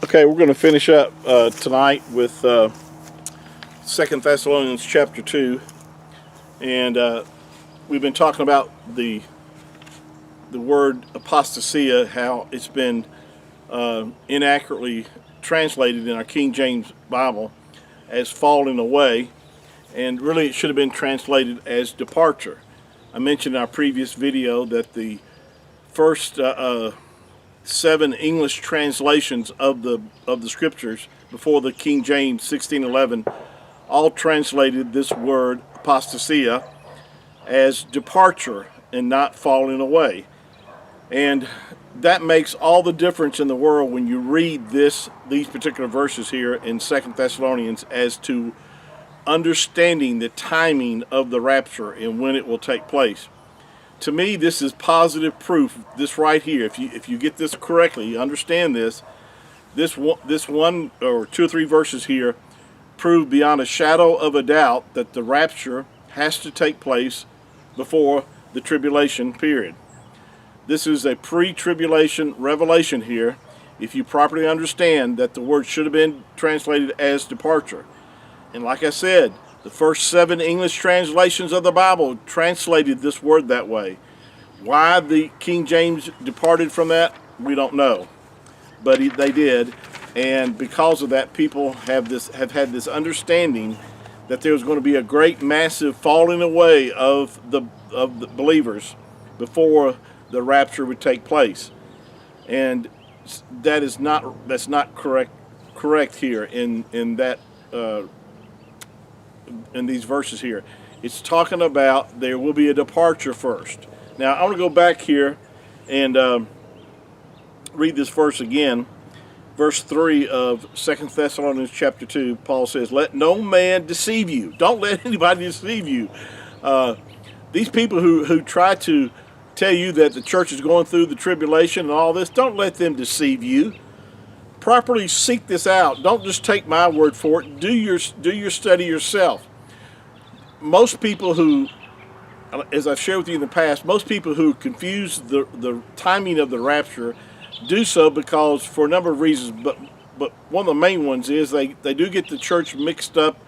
Okay, we're going to finish up tonight with 2 Thessalonians chapter 2. And we've been talking about the word apostasia, how it's been inaccurately translated in our King James Bible as falling away. And really it should have been translated as departure. I mentioned in our previous video that the first 7 English translations of the scriptures before the King James 1611 all translated this word apostasia as departure and not falling away. And that makes all the difference in the world when you read these particular verses here in 2 Thessalonians as to understanding the timing of the rapture and when it will take place. To me, this is positive proof. This right here, if you get this correctly, you understand this one or 2 or 3 verses here prove beyond a shadow of a doubt that the rapture has to take place before the tribulation period. This is a pre-tribulation revelation here, if you properly understand that the word should have been translated as departure. And like I said, the first 7 English translations of the Bible translated this word that way. Why the King James departed from that, we don't know. But they did, and because of that, people have had this understanding that there's going to be a great, massive falling away of the believers before the rapture would take place. And that's not correct here in that. In these verses here, it's talking about there will be a departure first. Now I want to go back here and read this verse again. Verse 3 of 2 Thessalonians chapter 2, Paul says, "Let no man deceive you." Don't let anybody deceive you. These people who try to tell you that the church is going through the tribulation and all this, don't let them deceive you. Properly seek this out. Don't just take my word for it. Do your study yourself. Most people who, as I've shared with you in the past, most people who confuse the timing of the rapture do so because for a number of reasons, but one of the main ones is they do get the church mixed up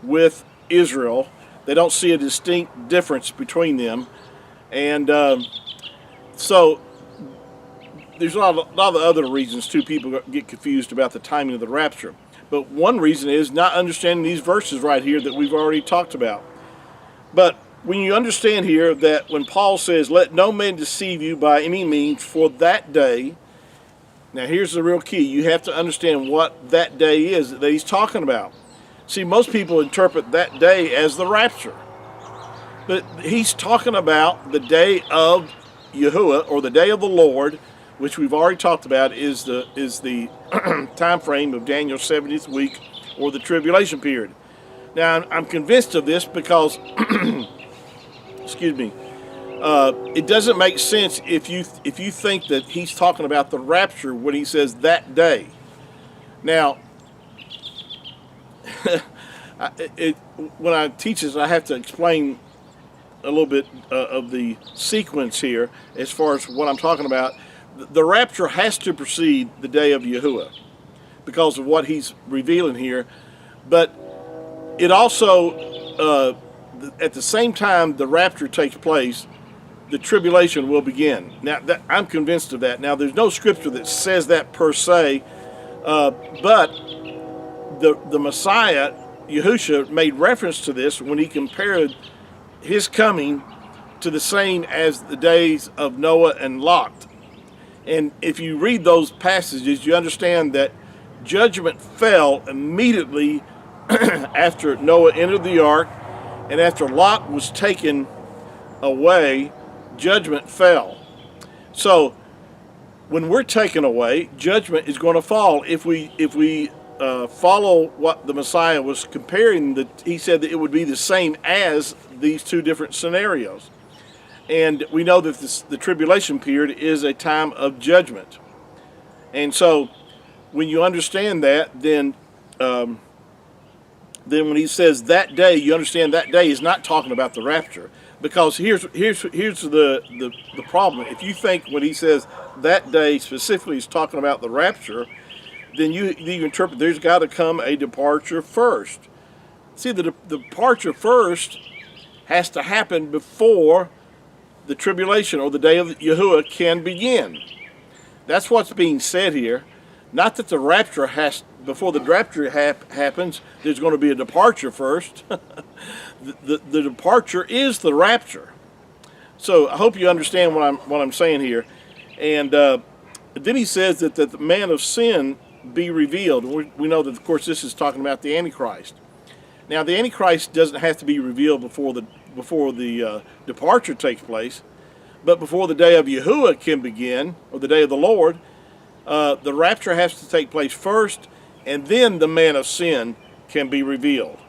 with Israel. They don't see a distinct difference between them, and so there's a lot of other reasons too people get confused about the timing of the rapture. But one reason is not understanding these verses right here that we've already talked about. But when you understand here that when Paul says, "Let no man deceive you by any means, for that day," now here's the real key. You have to understand what that day is that he's talking about. See, most people interpret that day as the rapture. But he's talking about the day of Yahuwah, or the day of the Lord, which we've already talked about is the time frame of Daniel's 70th week, or the tribulation period. Now, I'm convinced of this because, excuse me, it doesn't make sense if you think that he's talking about the rapture when he says that day. Now, when I teach this, I have to explain a little bit of the sequence here as far as what I'm talking about. The rapture has to precede the day of Yahuwah because of what he's revealing here. But it also, at the same time the rapture takes place, the tribulation will begin. Now, I'm convinced of that. Now, there's no scripture that says that per se, but the Messiah, Yahushua, made reference to this when he compared his coming to the same as the days of Noah and Lot. And if you read those passages, you understand that judgment fell immediately after Noah entered the ark, and after Lot was taken away, judgment fell. So when we're taken away, judgment is going to fall. If we follow what the Messiah was comparing, he said that it would be the same as these 2 different scenarios. And we know that the tribulation period is a time of judgment. And so when you understand that, then when he says that day, you understand that day is not talking about the rapture. Because here's the problem. If you think when he says that day specifically is talking about the rapture, then you interpret there's got to come a departure first. See, the departure first has to happen before the tribulation or the day of Yahuwah can begin. That's what's being said here. Not that the rapture before the rapture happens, there's going to be a departure first. the departure is the rapture. So I hope you understand what I'm saying here. And then he says that the man of sin be revealed. We know that, of course, this is talking about the Antichrist. Now, the Antichrist doesn't have to be revealed before the departure takes place, but before the day of Yahuwah can begin, or the day of the Lord, the rapture has to take place first, and then the man of sin can be revealed.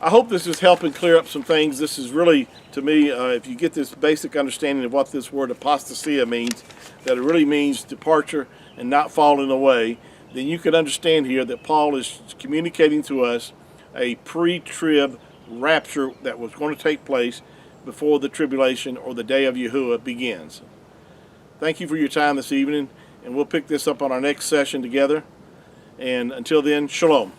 I hope this is helping clear up some things. This is really, to me, if you get this basic understanding of what this word apostasia means, that it really means departure and not falling away, then you can understand here that Paul is communicating to us a pre-trib rapture that was going to take place before the tribulation or the day of Yahuwah begins. Thank you for your time this evening, and we'll pick this up on our next session together. And until then, shalom.